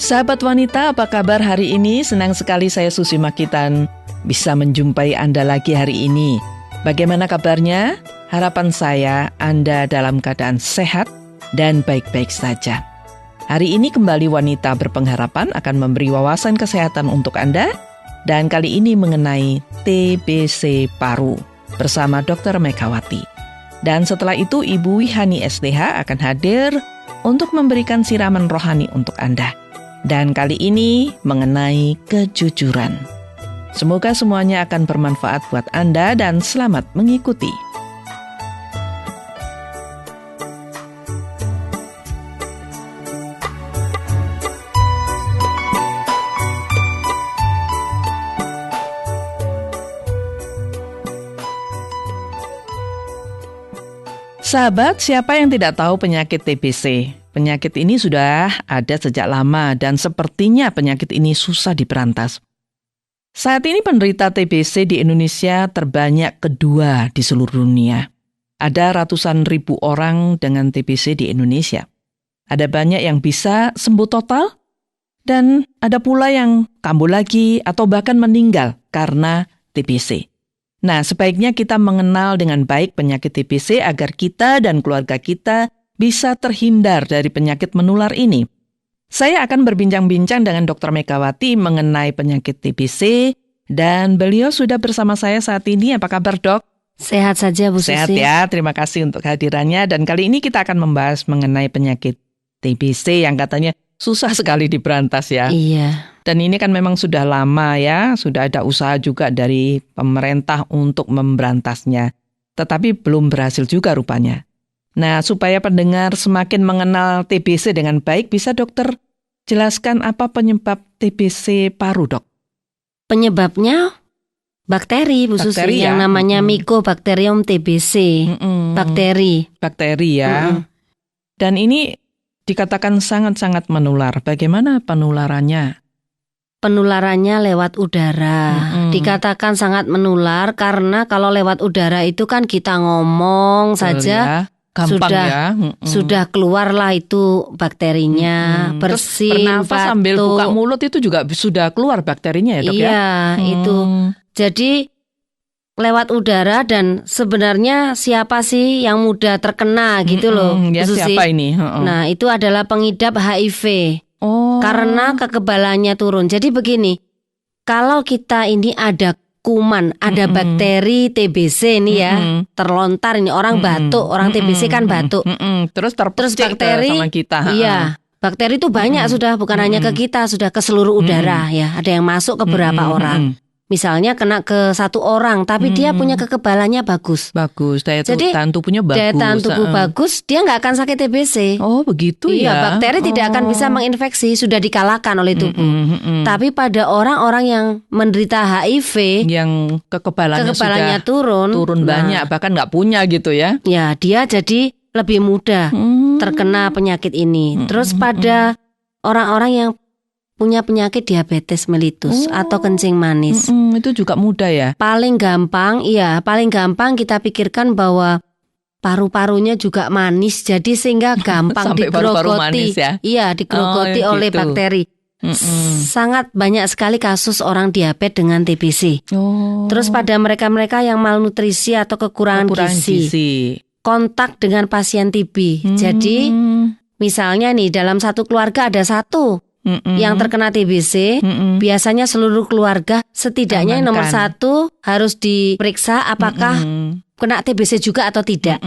Sahabat wanita, apa kabar hari ini? Senang sekali saya Susi Makitan bisa menjumpai Anda lagi hari ini. Bagaimana kabarnya? Harapan saya Anda dalam keadaan sehat dan baik-baik saja. Hari ini kembali Wanita Berpengharapan akan memberi wawasan kesehatan untuk Anda, dan kali ini mengenai TBC paru bersama Dr. Megawati. Dan setelah itu Ibu Wihani STH akan hadir untuk memberikan siraman rohani untuk Anda. Dan kali ini mengenai kejujuran. Semoga semuanya akan bermanfaat buat Anda dan selamat mengikuti. Sahabat, siapa yang tidak tahu penyakit TBC? Penyakit ini sudah ada sejak lama dan sepertinya penyakit ini susah diberantas. Saat ini penderita TBC di Indonesia terbanyak kedua di seluruh dunia. Ada ratusan ribu orang dengan TBC di Indonesia. Ada banyak yang bisa sembuh total dan ada pula yang kambuh lagi atau bahkan meninggal karena TBC. Nah, sebaiknya kita mengenal dengan baik penyakit TBC agar kita dan keluarga kita bisa terhindar dari penyakit menular ini. Saya akan berbincang-bincang dengan Dr. Megawati mengenai penyakit TBC dan beliau sudah bersama saya saat ini. Apa kabar, Dok? Sehat saja, Bu Susi. Sehat ya, terima kasih untuk kehadirannya. Dan kali ini kita akan membahas mengenai penyakit TBC yang katanya susah sekali diberantas ya. Iya. Dan ini kan memang sudah lama ya, sudah ada usaha juga dari pemerintah untuk memberantasnya. Tetapi belum berhasil juga rupanya. Nah, supaya pendengar semakin mengenal TBC dengan baik, bisa dokter jelaskan apa penyebab TBC paru, Dok? Penyebabnya bakteri, Bu Susi, ya? Yang namanya Mycobacterium TBC. Bakteri ya. Dan ini dikatakan sangat-sangat menular. Bagaimana penularannya? Penularannya lewat udara. Dikatakan sangat menular karena kalau lewat udara itu kan kita ngomong saja ya. Gampang sudah keluarlah itu bakterinya, bersin, bernafas batuk. sambil buka mulut itu juga sudah keluar bakterinya ya, Dok? Iya, itu. Jadi lewat udara, dan sebenarnya siapa sih yang mudah terkena gitu loh. Ya, siapa ini? Nah, itu adalah pengidap HIV. Karena kekebalannya turun. Jadi begini, kalau kita ini ada kuman, ada bakteri TBC ini ya, terlontar ini orang batuk, orang TBC kan batuk. Terus bakteri sama kita. Iya, bakteri itu banyak sudah, bukan hanya ke kita, sudah ke seluruh udara ya. Ada yang masuk ke beberapa orang. Misalnya kena ke satu orang, tapi dia punya kekebalannya bagus. Daya tahan tubuhnya bagus. Daya tahan tubuh bagus, dia nggak akan sakit TBC. Oh, begitu ya. Iya, bakteri tidak akan bisa menginfeksi, sudah dikalahkan oleh tubuh. Tapi pada orang-orang yang menderita HIV, yang kekebalannya sudah turun banyak, bahkan nggak punya gitu ya. Ya, dia jadi lebih mudah terkena penyakit ini. Terus pada orang-orang yang punya penyakit diabetes mellitus atau kencing manis. Itu juga mudah ya? Paling gampang kita pikirkan bahwa paru-parunya juga manis, jadi sehingga gampang digerogoti. Ya? Iya, digerogoti oleh bakteri. Sangat banyak sekali kasus orang diabetes dengan TBC. Terus pada mereka-mereka yang malnutrisi atau kekurangan gizi, kontak dengan pasien TB. Jadi misalnya nih dalam satu keluarga ada satu yang terkena TBC, biasanya seluruh keluarga setidaknya yang nomor satu harus diperiksa apakah kena TBC juga atau tidak.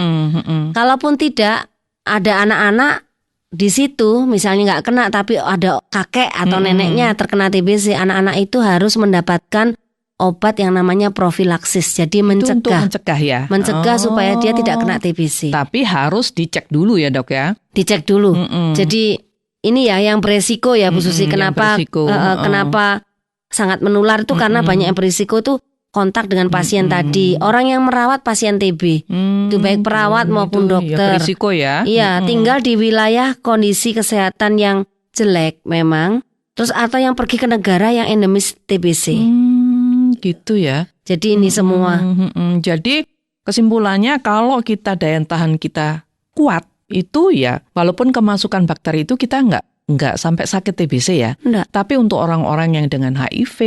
Kalaupun tidak, ada anak-anak di situ misalnya nggak kena tapi ada kakek atau neneknya terkena TBC, anak-anak itu harus mendapatkan obat yang namanya profilaksis. Jadi mencegah ya? Mencegah supaya dia tidak kena TBC. Tapi harus dicek dulu ya, Dok ya? Dicek dulu. Jadi ini ya yang beresiko ya, Bu Susi. Kenapa sangat menular itu karena banyak yang beresiko tuh kontak dengan pasien tadi. Orang yang merawat pasien TB, itu baik perawat maupun dokter. Ya, berisiko ya. Iya, tinggal di wilayah kondisi kesehatan yang jelek memang. Terus atau yang pergi ke negara yang endemis TBC. Gitu ya. Jadi ini semua. Jadi kesimpulannya kalau kita daya tahan kita kuat, itu ya walaupun kemasukan bakteri itu kita enggak sampai sakit TBC ya. Enggak. Tapi untuk orang-orang yang dengan HIV,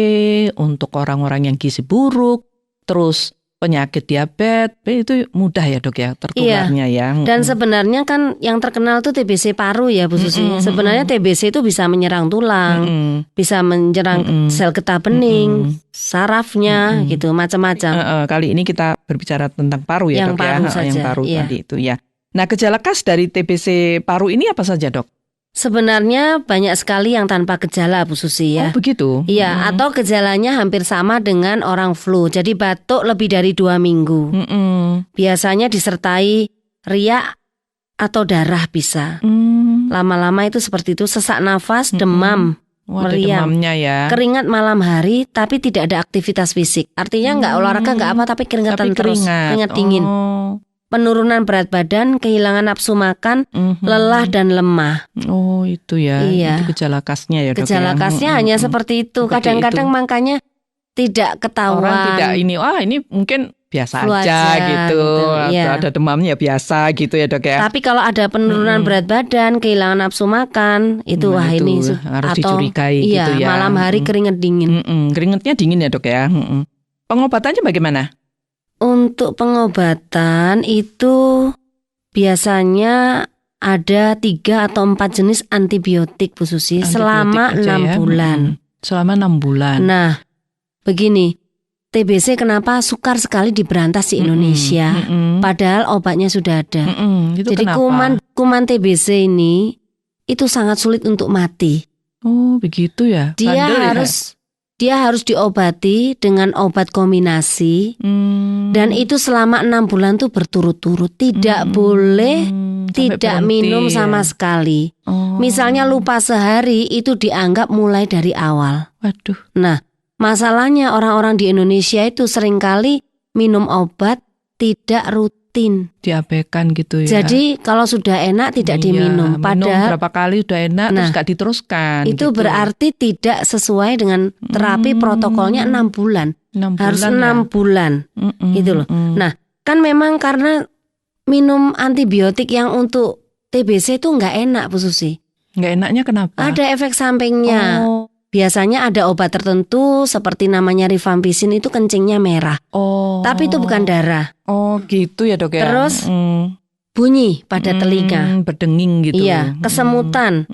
untuk orang-orang yang gizi buruk, terus penyakit diabetes, itu mudah ya dok ya tertularnya ya. Dan sebenarnya kan yang terkenal tuh TBC paru ya Bu Susi. Sebenarnya TBC itu bisa menyerang tulang, bisa menyerang sel getah bening, sarafnya gitu, macam-macam. Kali ini kita berbicara tentang paru ya yang dok paru ya. saja. Yang paru tadi itu ya. Nah, gejala khas dari TBC paru ini apa saja dok? Sebenarnya banyak sekali yang tanpa gejala Bu Susi ya. Oh begitu? Iya, atau gejalanya hampir sama dengan orang flu. Jadi batuk lebih dari 2 minggu. Biasanya disertai riak atau darah bisa. Lama-lama itu seperti itu, sesak nafas, demam, meriang, demamnya ya. Keringat malam hari tapi tidak ada aktivitas fisik. Artinya nggak olahraga, nggak apa, tapi keringatan terus, keringat dingin. Penurunan berat badan, kehilangan nafsu makan, lelah dan lemah. Oh itu ya, iya. Itu gejala khasnya ya dok. Gejala khasnya hanya seperti itu. Kadang-kadang makanya tidak ketahuan. Orang tidak ini mungkin biasa aja gitu. Iya. Ada demamnya biasa gitu ya dok ya. Tapi kalau ada penurunan berat badan, kehilangan nafsu makan, itu ini harus dicurigai gitu ya. Malam hari keringat dingin. Keringatnya dingin ya dok ya. Pengobatannya bagaimana? Untuk pengobatan itu biasanya ada 3 atau 4 jenis antibiotik Bu Susi selama 6 bulan. Selama 6 bulan. Nah, begini, TBC kenapa sukar sekali diberantas di Indonesia? Padahal obatnya sudah ada. Itu jadi kuman TBC ini itu sangat sulit untuk mati. Oh begitu ya. Dia harus diobati dengan obat kombinasi. Dan itu selama 6 bulan tuh berturut-turut. Tidak boleh tidak minum sama sekali. Misalnya lupa sehari itu dianggap mulai dari awal. Waduh. Nah, masalahnya orang-orang di Indonesia itu seringkali minum obat tidak rutin. Diabaikan gitu ya. Jadi kalau sudah enak tidak diminum. Padahal berapa kali sudah enak terus gak diteruskan. Itu gitu. Berarti tidak sesuai dengan terapi protokolnya 6 bulan. Harus 6 bulan gitu loh. Nah kan memang karena minum antibiotik yang untuk TBC itu nggak enak Bu Susi. Nggak enaknya kenapa? Ada efek sampingnya. Biasanya ada obat tertentu seperti namanya rifampicin itu kencingnya merah. Tapi itu bukan darah. Oh gitu ya dok ya. Terus bunyi pada telinga. Berdenging gitu. Iya, kesemutan,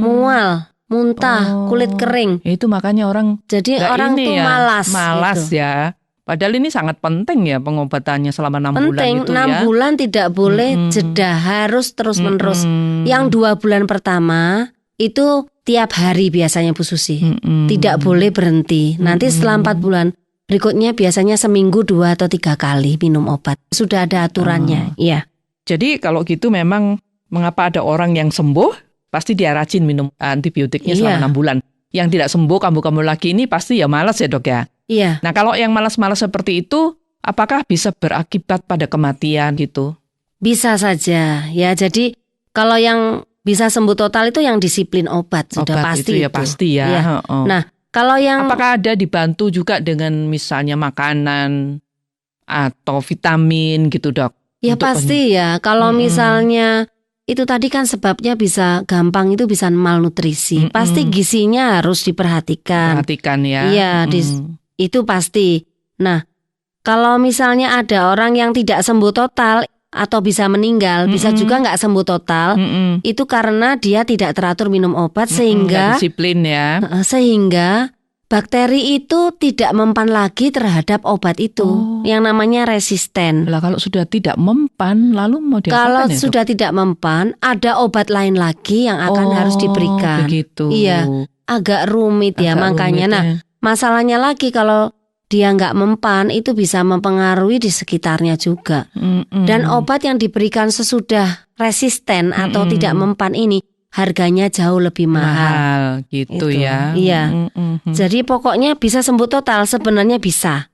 mual, muntah, kulit kering. Itu makanya orang jadi orang tuh malas gitu. Ya. Padahal ini sangat penting ya pengobatannya selama 6 bulan itu ya. 6 bulan tidak boleh jeda, harus terus-menerus. Yang 2 bulan pertama itu tiap hari biasanya Bu Susi. Tidak boleh berhenti. Nanti setelah 4 bulan berikutnya biasanya seminggu 2 atau 3 kali minum obat. Sudah ada aturannya. Iya. Jadi kalau gitu memang mengapa ada orang yang sembuh pasti dia rajin minum antibiotiknya selama 6 bulan. Yang tidak sembuh kambuh-kambuh lagi ini pasti ya malas ya dok ya. Iya. Nah kalau yang malas-malas seperti itu apakah bisa berakibat pada kematian gitu? Bisa saja ya. Jadi kalau yang bisa sembuh total itu yang disiplin obat sudah pasti itu. Ya pasti ya. Ya. Nah kalau yang apakah ada dibantu juga dengan misalnya makanan atau vitamin gitu dok? Ya pasti ya. Kalau misalnya itu tadi kan sebabnya bisa gampang itu bisa malnutrisi. Pasti gizinya harus diperhatikan. Perhatikan ya. Iya, itu pasti. Nah, kalau misalnya ada orang yang tidak sembuh total atau bisa meninggal, bisa juga nggak sembuh total, itu karena dia tidak teratur minum obat sehingga disiplin ya. Sehingga bakteri itu tidak mempan lagi terhadap obat itu, yang namanya resisten. Lah kalau sudah tidak mempan, lalu mau diapakan Kalau ya, sudah tidak mempan, ada obat lain lagi yang akan harus diberikan. Begitu. Iya, agak rumit ya makanya. Nah, masalahnya lagi kalau dia nggak mempan itu bisa mempengaruhi di sekitarnya juga. Dan obat yang diberikan sesudah resisten atau tidak mempan ini harganya jauh lebih mahal gitu ya. Iya. Jadi pokoknya bisa sembuh total sebenarnya bisa.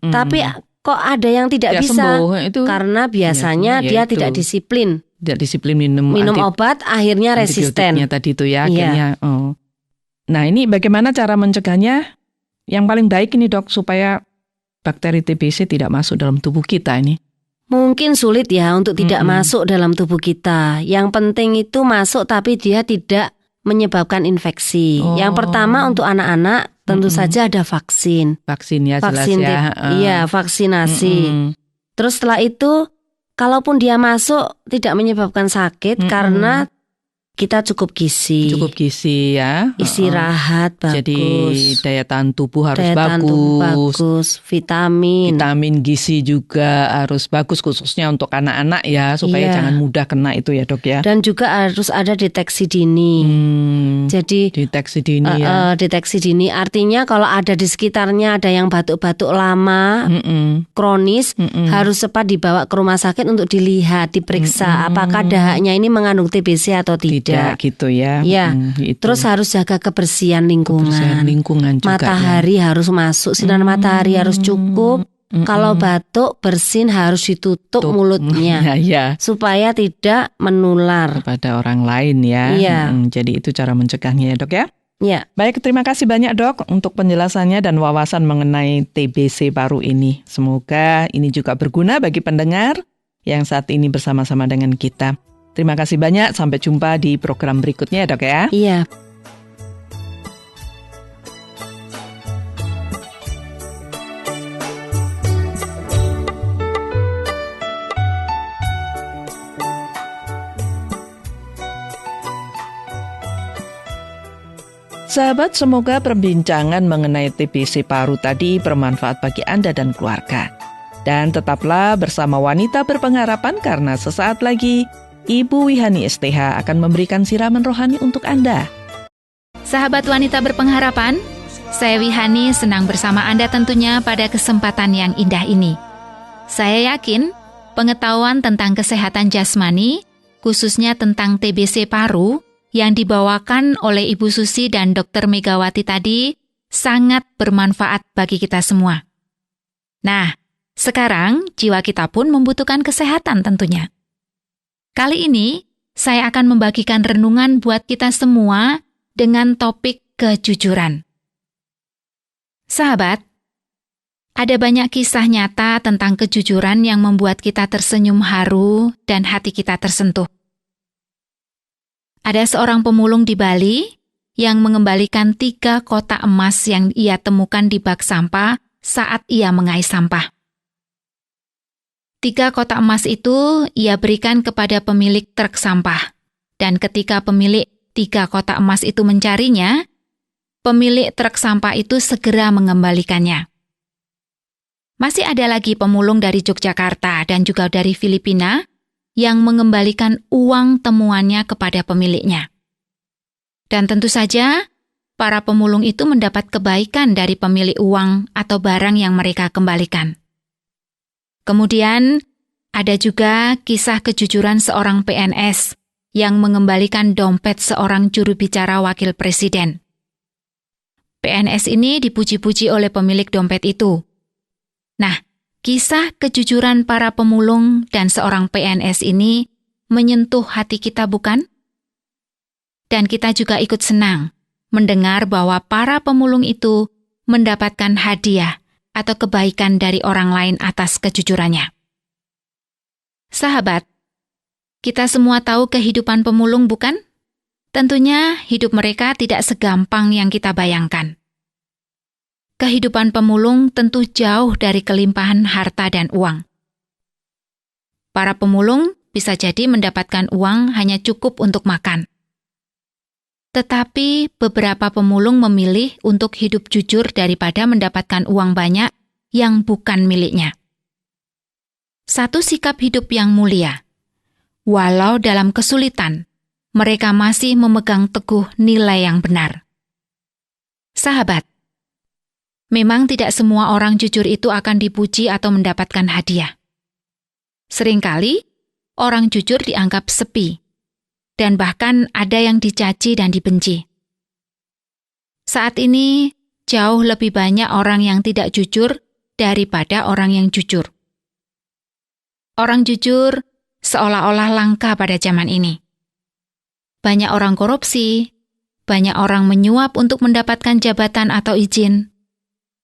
Tapi kok ada yang tidak bisa itu karena biasanya dia tidak disiplin. Tidak disiplin minum obat akhirnya resisten. Tadi itu ya akhirnya. Nah ini bagaimana cara mencegahnya? Yang paling baik ini dok supaya bakteri TBC tidak masuk dalam tubuh kita ini. Mungkin sulit ya untuk tidak masuk dalam tubuh kita. Yang penting itu masuk tapi dia tidak menyebabkan infeksi. Yang pertama untuk anak-anak tentu saja ada vaksin. Vaksin ya, jelas ya. Iya, vaksinasi. Terus setelah itu, kalaupun dia masuk tidak menyebabkan sakit karena kita cukup gizi. Cukup gizi ya. Istirahat bagus. Jadi daya tahan tubuh harus daya tahan bagus. Tubuh bagus. Vitamin gizi juga harus bagus khususnya untuk anak-anak ya. Supaya jangan mudah kena itu ya dok ya. Dan juga harus ada deteksi dini. Jadi deteksi dini ya. Deteksi dini artinya kalau ada di sekitarnya ada yang batuk-batuk lama, kronis, harus cepat dibawa ke rumah sakit untuk dilihat, diperiksa apakah dahaknya ini mengandung TBC atau tidak. Gitu ya. Ya. Terus harus jaga kebersihan lingkungan. Juga matahari harus masuk, sinar matahari harus cukup. Kalau batuk, bersin harus ditutup mulutnya supaya tidak menular kepada orang lain ya. Jadi itu cara mencegahnya ya dok ya. Ya. Baik, terima kasih banyak dok untuk penjelasannya dan wawasan mengenai TBC paru ini. Semoga ini juga berguna bagi pendengar yang saat ini bersama-sama dengan kita. Terima kasih banyak, sampai jumpa di program berikutnya ya dok ya. Iya. Sahabat, semoga perbincangan mengenai TBC paru tadi bermanfaat bagi Anda dan keluarga. Dan tetaplah bersama Wanita Berpengharapan karena sesaat lagi Ibu Wihani STH akan memberikan siraman rohani untuk Anda. Sahabat Wanita Berpengharapan, saya Wihani senang bersama Anda tentunya pada kesempatan yang indah ini. Saya yakin pengetahuan tentang kesehatan jasmani, khususnya tentang TBC paru, yang dibawakan oleh Ibu Susi dan Dr. Megawati tadi sangat bermanfaat bagi kita semua. Nah, sekarang jiwa kita pun membutuhkan kesehatan tentunya. Kali ini, saya akan membagikan renungan buat kita semua dengan topik kejujuran. Sahabat, ada banyak kisah nyata tentang kejujuran yang membuat kita tersenyum haru dan hati kita tersentuh. Ada seorang pemulung di Bali yang mengembalikan 3 kotak emas yang ia temukan di bak sampah saat ia mengais sampah. 3 kotak emas itu ia berikan kepada pemilik truk sampah. Dan ketika pemilik 3 kotak emas itu mencarinya, pemilik truk sampah itu segera mengembalikannya. Masih ada lagi pemulung dari Yogyakarta dan juga dari Filipina yang mengembalikan uang temuannya kepada pemiliknya. Dan tentu saja, para pemulung itu mendapat kebaikan dari pemilik uang atau barang yang mereka kembalikan. Kemudian, ada juga kisah kejujuran seorang PNS yang mengembalikan dompet seorang juru bicara wakil presiden. PNS ini dipuji-puji oleh pemilik dompet itu. Nah, kisah kejujuran para pemulung dan seorang PNS ini menyentuh hati kita, bukan? Dan kita juga ikut senang mendengar bahwa para pemulung itu mendapatkan hadiah atau kebaikan dari orang lain atas kejujurannya. Sahabat, kita semua tahu kehidupan pemulung, bukan? Tentunya hidup mereka tidak segampang yang kita bayangkan. Kehidupan pemulung tentu jauh dari kelimpahan harta dan uang. Para pemulung bisa jadi mendapatkan uang hanya cukup untuk makan. Tetapi beberapa pemulung memilih untuk hidup jujur daripada mendapatkan uang banyak yang bukan miliknya. Satu sikap hidup yang mulia. Walau dalam kesulitan, mereka masih memegang teguh nilai yang benar. Sahabat, memang tidak semua orang jujur itu akan dipuji atau mendapatkan hadiah. Seringkali, orang jujur dianggap sepi, dan bahkan ada yang dicaci dan dibenci. Saat ini, jauh lebih banyak orang yang tidak jujur daripada orang yang jujur. Orang jujur seolah-olah langka pada zaman ini. Banyak orang korupsi, banyak orang menyuap untuk mendapatkan jabatan atau izin,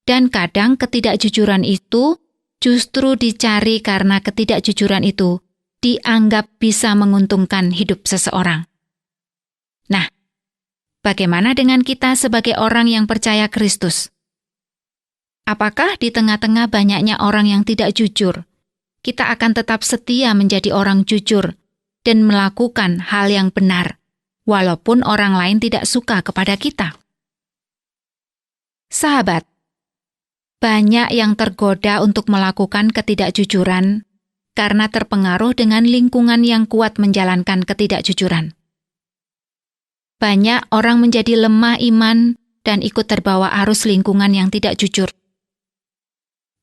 dan kadang ketidakjujuran itu justru dicari karena ketidakjujuran itu dianggap bisa menguntungkan hidup seseorang. Nah, Bagaimana dengan kita sebagai orang yang percaya Kristus? Apakah di tengah-tengah banyaknya orang yang tidak jujur, kita akan tetap setia menjadi orang jujur dan melakukan hal yang benar, walaupun orang lain tidak suka kepada kita? Sahabat, banyak yang tergoda untuk melakukan ketidakjujuran karena terpengaruh dengan lingkungan yang kuat menjalankan ketidakjujuran. Banyak orang menjadi lemah iman dan ikut terbawa arus lingkungan yang tidak jujur.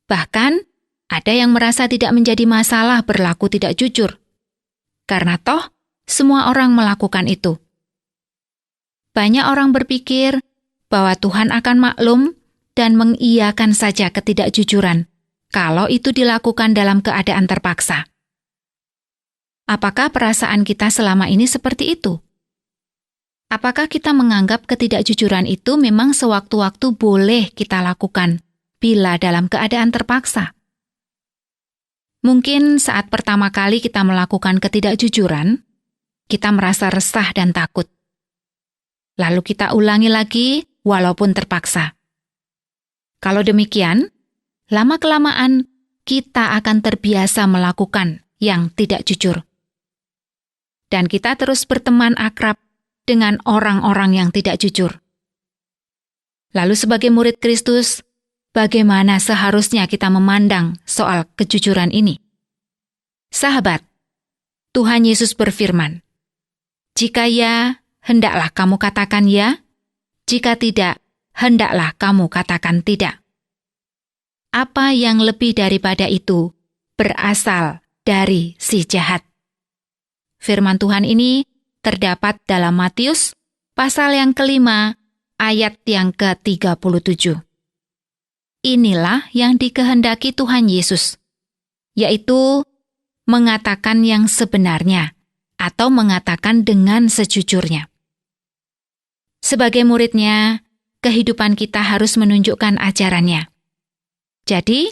Bahkan, ada yang merasa tidak menjadi masalah berlaku tidak jujur. Karena toh, semua orang melakukan itu. Banyak orang berpikir bahwa Tuhan akan maklum dan mengiyakan saja ketidakjujuran kalau itu dilakukan dalam keadaan terpaksa. Apakah perasaan kita selama ini seperti itu? Apakah kita menganggap ketidakjujuran itu memang sewaktu-waktu boleh kita lakukan bila dalam keadaan terpaksa? Mungkin saat pertama kali kita melakukan ketidakjujuran, kita merasa resah dan takut. Lalu kita ulangi lagi walaupun terpaksa. Kalau demikian, lama-kelamaan kita akan terbiasa melakukan yang tidak jujur. Dan kita terus berteman akrab dengan orang-orang yang tidak jujur. Lalu sebagai murid Kristus, bagaimana seharusnya kita memandang soal kejujuran ini? Sahabat, Tuhan Yesus berfirman, "Jika ya, hendaklah kamu katakan ya, jika tidak, hendaklah kamu katakan tidak." Apa yang lebih daripada itu berasal dari si jahat. Firman Tuhan ini terdapat dalam Matius pasal yang ke-5 ayat yang ke-37. Inilah yang dikehendaki Tuhan Yesus, yaitu mengatakan yang sebenarnya atau mengatakan dengan sejujurnya. Sebagai muridnya, kehidupan kita harus menunjukkan ajarannya. Jadi,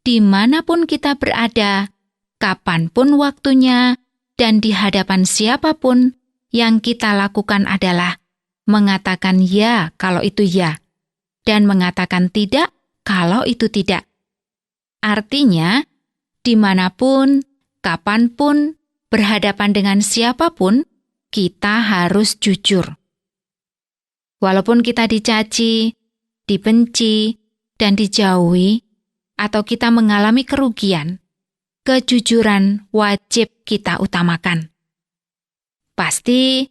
dimanapun kita berada, kapanpun waktunya, dan di hadapan siapapun, yang kita lakukan adalah mengatakan ya kalau itu ya, dan mengatakan tidak kalau itu tidak. Artinya, dimanapun, kapanpun, berhadapan dengan siapapun, kita harus jujur. Walaupun kita dicaci, dibenci, dan dijauhi, atau kita mengalami kerugian, kejujuran wajib kita utamakan. Pasti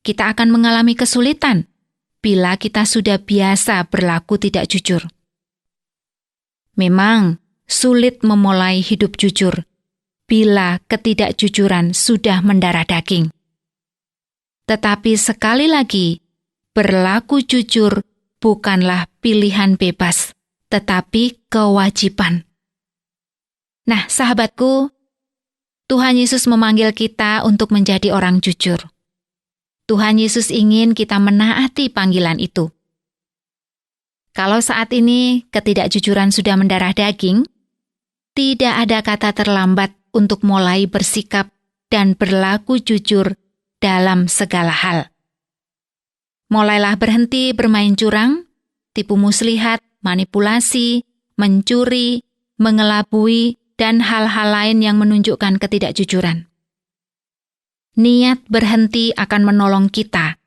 kita akan mengalami kesulitan bila kita sudah biasa berlaku tidak jujur. Memang sulit memulai hidup jujur bila ketidakjujuran sudah mendarah daging. Tetapi sekali lagi, berlaku jujur bukanlah pilihan bebas, tetapi kewajiban. Nah, sahabatku, Tuhan Yesus memanggil kita untuk menjadi orang jujur. Tuhan Yesus ingin kita menaati panggilan itu. Kalau saat ini ketidakjujuran sudah mendarah daging, tidak ada kata terlambat untuk mulai bersikap dan berlaku jujur dalam segala hal. Mulailah berhenti bermain curang, tipu muslihat, manipulasi, mencuri, mengelabui, dan hal-hal lain yang menunjukkan ketidakjujuran. Niat berhenti akan menolong kita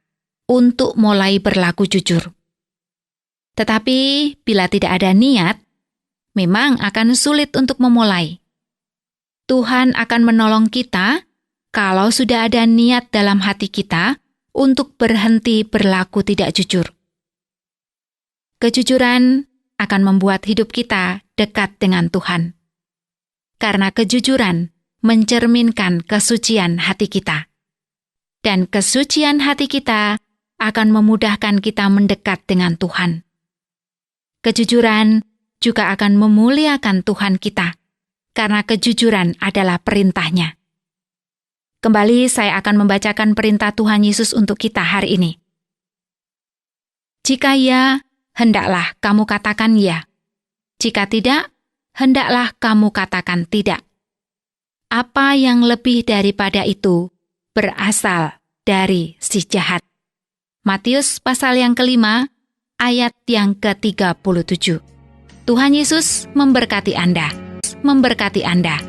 untuk mulai berlaku jujur. Tetapi bila tidak ada niat, memang akan sulit untuk memulai. Tuhan akan menolong kita kalau sudah ada niat dalam hati kita untuk berhenti berlaku tidak jujur. Kejujuran akan membuat hidup kita dekat dengan Tuhan. Karena kejujuran mencerminkan kesucian hati kita. Dan kesucian hati kita akan memudahkan kita mendekat dengan Tuhan. Kejujuran juga akan memuliakan Tuhan kita, karena kejujuran adalah perintahnya. Kembali saya akan membacakan perintah Tuhan Yesus untuk kita hari ini. Jika ya, hendaklah kamu katakan ya. Jika tidak, hendaklah kamu katakan tidak. Apa yang lebih daripada itu berasal dari si jahat. Matius pasal yang ke-5, ayat yang ke-37. Tuhan Yesus memberkati Anda.